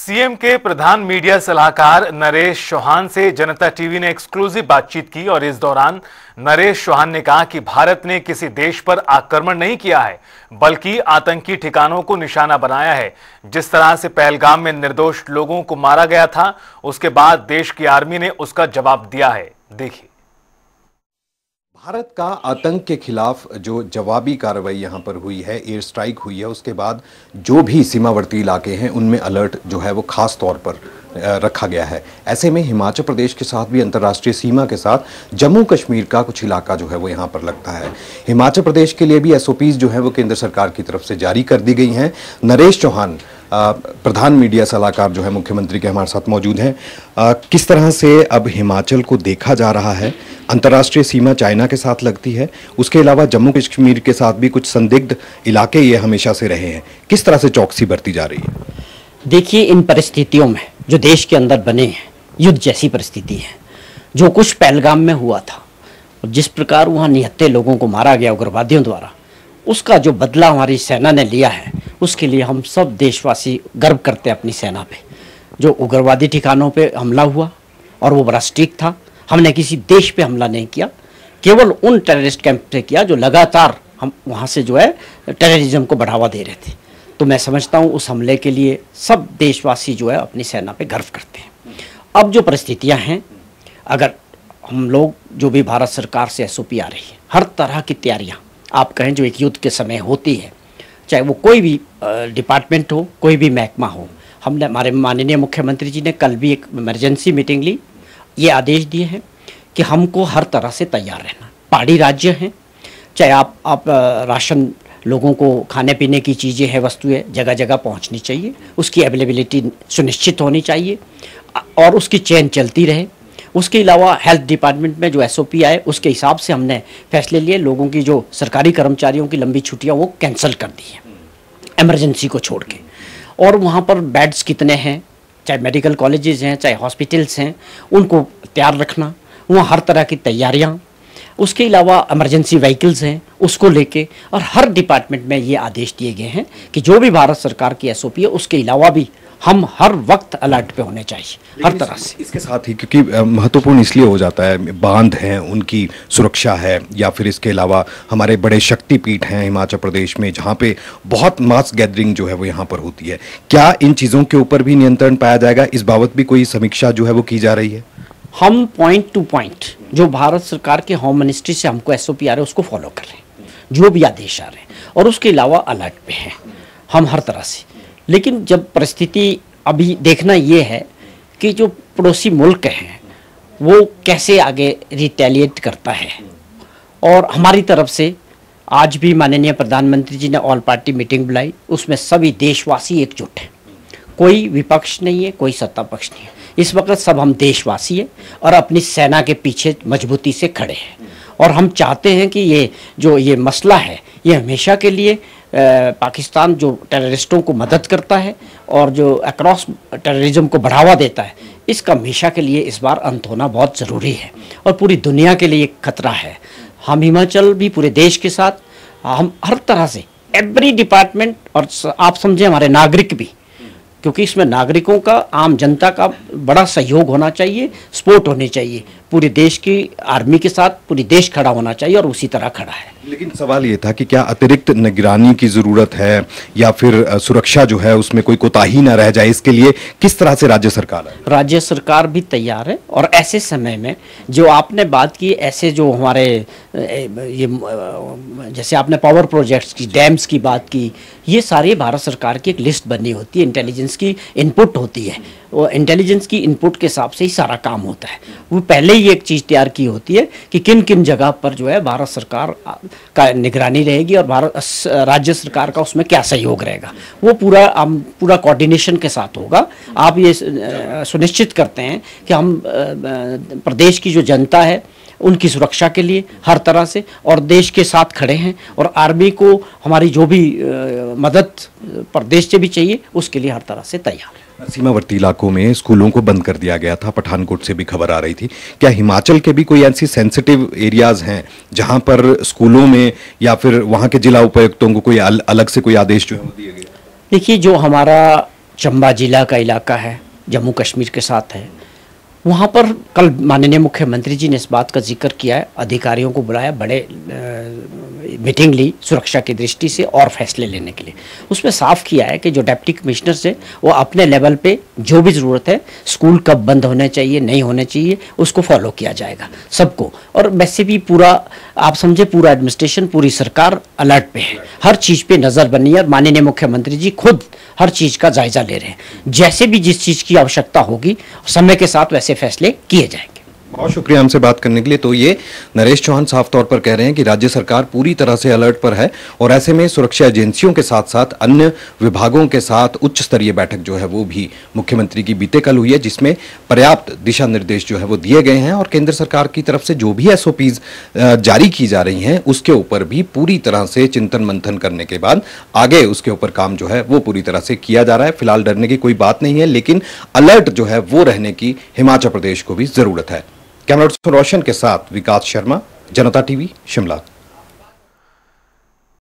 CM के प्रधान media सलाहकार नरेश चौहान से जनता टीवी ने एक्सक्लूसिव बातचीत की और इस दौरान नरेश चौहान ने कहा कि भारत ने किसी देश पर आक्रमण नहीं किया है, बल्कि आतंकी ठिकानों को निशाना बनाया है। जिस तरह से पहलगाम में निर्दोष लोगों को मारा गया था, उसके बाद देश की आर्मी ने उसका जवाब दिया है। देखिए, भारत का आतंक के खिलाफ जो जवाबी कार्रवाई यहाँ पर हुई है, एयर स्ट्राइक हुई है, उसके बाद जो भी सीमावर्ती इलाके हैं उनमें अलर्ट जो है वो खास तौर पर रखा गया है। ऐसे में हिमाचल प्रदेश के साथ भी अंतर्राष्ट्रीय सीमा के साथ जम्मू कश्मीर का कुछ इलाका जो है वो यहाँ पर लगता है। हिमाचल प्रदेश के लिए भी एसओपीज जो है वो केंद्र सरकार की तरफ से जारी कर दी गई हैं। नरेश चौहान प्रधान मीडिया सलाहकार जो है मुख्यमंत्री के हमारे साथ मौजूद हैं। किस तरह से अब हिमाचल को देखा जा रहा है? अंतर्राष्ट्रीय सीमा चाइना के साथ लगती है, उसके अलावा जम्मू कश्मीर के साथ भी कुछ संदिग्ध इलाके ये हमेशा से रहे हैं। किस तरह से चौकसी बरती जा रही है? देखिए, इन परिस्थितियों में जो देश के अंदर बने हैं, युद्ध जैसी परिस्थिति है। जो कुछ पहलगाम में हुआ था, जिस प्रकार वहाँ निहत्थे लोगों को मारा गया उग्रवादियों द्वारा, उसका जो बदला हमारी सेना ने लिया है, उसके लिए हम सब देशवासी गर्व करते हैं अपनी सेना पे। जो उग्रवादी ठिकानों पे हमला हुआ और वो बड़ा स्ट्रिक्ट था, हमने किसी देश पे हमला नहीं किया, केवल उन टेररिस्ट कैंप पे किया जो लगातार हम वहाँ से जो है टेररिज्म को बढ़ावा दे रहे थे। तो मैं समझता हूँ उस हमले के लिए सब देशवासी जो है अपनी सेना पे गर्व करते हैं। अब जो परिस्थितियाँ हैं, अगर हम लोग जो भी भारत सरकार से एसओपी आ रही है, हर तरह की तैयारियाँ आप कहें जो एक युद्ध के समय होती है, चाहे वो कोई भी डिपार्टमेंट हो, कोई भी महकमा हो, हमने हमारे माननीय मुख्यमंत्री जी ने कल भी एक इमरजेंसी मीटिंग ली। ये आदेश दिए हैं कि हमको हर तरह से तैयार रहना। पहाड़ी राज्य हैं, चाहे आप राशन, लोगों को खाने पीने की चीज़ें हैं, वस्तुएं जगह जगह पहुंचनी चाहिए, उसकी अवेलेबिलिटी सुनिश्चित होनी चाहिए और उसकी चेन चलती रहे। उसके अलावा हेल्थ डिपार्टमेंट में जो एसओपी आए, उसके हिसाब से हमने फैसले लिए। लोगों की जो सरकारी कर्मचारियों की लंबी छुट्टियां वो कैंसिल कर दी हैं इमरजेंसी को छोड़ के। और वहाँ पर बेड्स कितने हैं, चाहे मेडिकल कॉलेजेस हैं, चाहे हॉस्पिटल्स हैं, उनको तैयार रखना, वहाँ हर तरह की तैयारियाँ। उसके अलावा इमरजेंसी व्हीकल्स हैं, उसको लेके, और हर डिपार्टमेंट में ये आदेश दिए गए हैं कि जो भी भारत सरकार की एसओपी है, उसके अलावा भी हम हर वक्त अलर्ट पे होने चाहिए, हर तरह से। इसके साथ ही, क्योंकि महत्वपूर्ण इसलिए हो जाता है, बांध हैं, उनकी सुरक्षा है, या फिर इसके अलावा हमारे बड़े शक्तिपीठ हैं हिमाचल प्रदेश में, जहाँ पे बहुत मास गैदरिंग जो है वो यहाँ पर होती है। क्या इन चीज़ों के ऊपर भी नियंत्रण पाया जाएगा? इस बाबत भी कोई समीक्षा जो है वो की जा रही है? हम पॉइंट टू पॉइंट जो भारत सरकार के होम मिनिस्ट्री से हमको एसओपी आ रहे हैं उसको फॉलो कर रहे हैं, जो भी आदेश आ रहे हैं, और उसके अलावा अलर्ट पे हैं हम हर तरह से। लेकिन जब परिस्थिति अभी देखना ये है कि जो पड़ोसी मुल्क हैं वो कैसे आगे रिटेलिएट करता है, और हमारी तरफ से आज भी माननीय प्रधानमंत्री जी ने ऑल पार्टी मीटिंग बुलाई, उसमें सभी देशवासी एकजुट हैं, कोई विपक्ष नहीं है, कोई सत्ता पक्ष नहीं है। इस वक्त सब हम देशवासी हैं और अपनी सेना के पीछे मजबूती से खड़े हैं, और हम चाहते हैं कि ये मसला है, ये हमेशा के लिए पाकिस्तान जो टेररिस्टों को मदद करता है और जो अक्रॉस टेररिज्म को बढ़ावा देता है, इसका हमेशा के लिए इस बार अंत होना बहुत ज़रूरी है और पूरी दुनिया के लिए एक खतरा है। हम हिमाचल भी पूरे देश के साथ, हम हर तरह से एवरी डिपार्टमेंट, और आप समझें हमारे नागरिक भी, क्योंकि इसमें नागरिकों का, आम जनता का बड़ा सहयोग होना चाहिए, सपोर्ट होनी चाहिए। पूरे देश की आर्मी के साथ पूरी देश खड़ा होना चाहिए और उसी तरह खड़ा है। लेकिन सवाल ये था कि क्या अतिरिक्त निगरानी की ज़रूरत है, या फिर सुरक्षा जो है उसमें कोई कोताही ना रह जाए? इसके लिए किस तरह से राज्य सरकार है? राज्य सरकार भी तैयार है, और ऐसे समय में जो आपने बात की, ऐसे जो हमारे ये जैसे आपने पावर प्रोजेक्ट्स की, डैम्स की बात की, ये सारी भारत सरकार की एक लिस्ट बनी होती है, इंटेलिजेंस की इनपुट होती है, वो इंटेलिजेंस की इनपुट के हिसाब से ही सारा काम होता है। वो पहले ही एक चीज़ तैयार की होती है कि किन किन जगह पर जो है भारत सरकार का निगरानी रहेगी और राज्य सरकार का उसमें क्या सहयोग रहेगा, वो पूरा कोऑर्डिनेशन के साथ होगा। आप ये सुनिश्चित करते हैं कि हम प्रदेश की जो जनता है उनकी सुरक्षा के लिए हर तरह से और देश के साथ खड़े हैं, और आर्मी को हमारी जो भी मदद प्रदेश से भी चाहिए उसके लिए हर तरह से तैयार है। सीमावर्ती इलाकों में स्कूलों को बंद कर दिया गया था, पठानकोट से भी खबर आ रही थी। क्या हिमाचल के भी कोई ऐसी सेंसिटिव एरियाज हैं जहां पर स्कूलों में या फिर वहां के जिला उपायुक्तों को कोई अलग से कोई आदेश जो है दिए गए? देखिए, जो हमारा चंबा जिला का इलाका है, जम्मू कश्मीर के साथ है। वहाँ पर कल माननीय मुख्यमंत्री जी ने इस बात का जिक्र किया है, अधिकारियों को बुलाया, बड़े मीटिंग ली सुरक्षा की दृष्टि से और फैसले लेने के लिए। उसमें साफ किया है कि जो डिप्टी कमिश्नर्स है वो अपने लेवल पे जो भी ज़रूरत है, स्कूल कब बंद होने चाहिए, नहीं होने चाहिए, उसको फॉलो किया जाएगा सबको। और वैसे भी पूरा आप समझे, पूरा एडमिनिस्ट्रेशन, पूरी सरकार अलर्ट पे है, हर चीज़ पे नज़र बनी है। और माननीय मुख्यमंत्री जी खुद हर चीज़ का जायजा ले रहे हैं। जैसे भी जिस चीज़ की आवश्यकता होगी समय के साथ वैसे फैसले किए जाएंगे। बहुत शुक्रिया हमसे बात करने के लिए। तो ये नरेश चौहान साफ तौर पर कह रहे हैं कि राज्य सरकार पूरी तरह से अलर्ट पर है और ऐसे में सुरक्षा एजेंसियों के साथ साथ अन्य विभागों के साथ उच्च स्तरीय बैठक जो है वो भी मुख्यमंत्री की बीते कल हुई है, जिसमें पर्याप्त दिशा निर्देश जो है वो दिए गए हैं और केंद्र सरकार की तरफ से जो भी एसओपीज जारी की जा रही हैं उसके ऊपर भी पूरी तरह से चिंतन मंथन करने के बाद आगे उसके ऊपर काम जो है वो पूरी तरह से किया जा रहा है। फिलहाल डरने की कोई बात नहीं है, लेकिन अलर्ट जो है वो रहने की हिमाचल प्रदेश को भी जरूरत है। कैमरा रोशन के साथ विकास शर्मा, जनता टीवी, शिमला।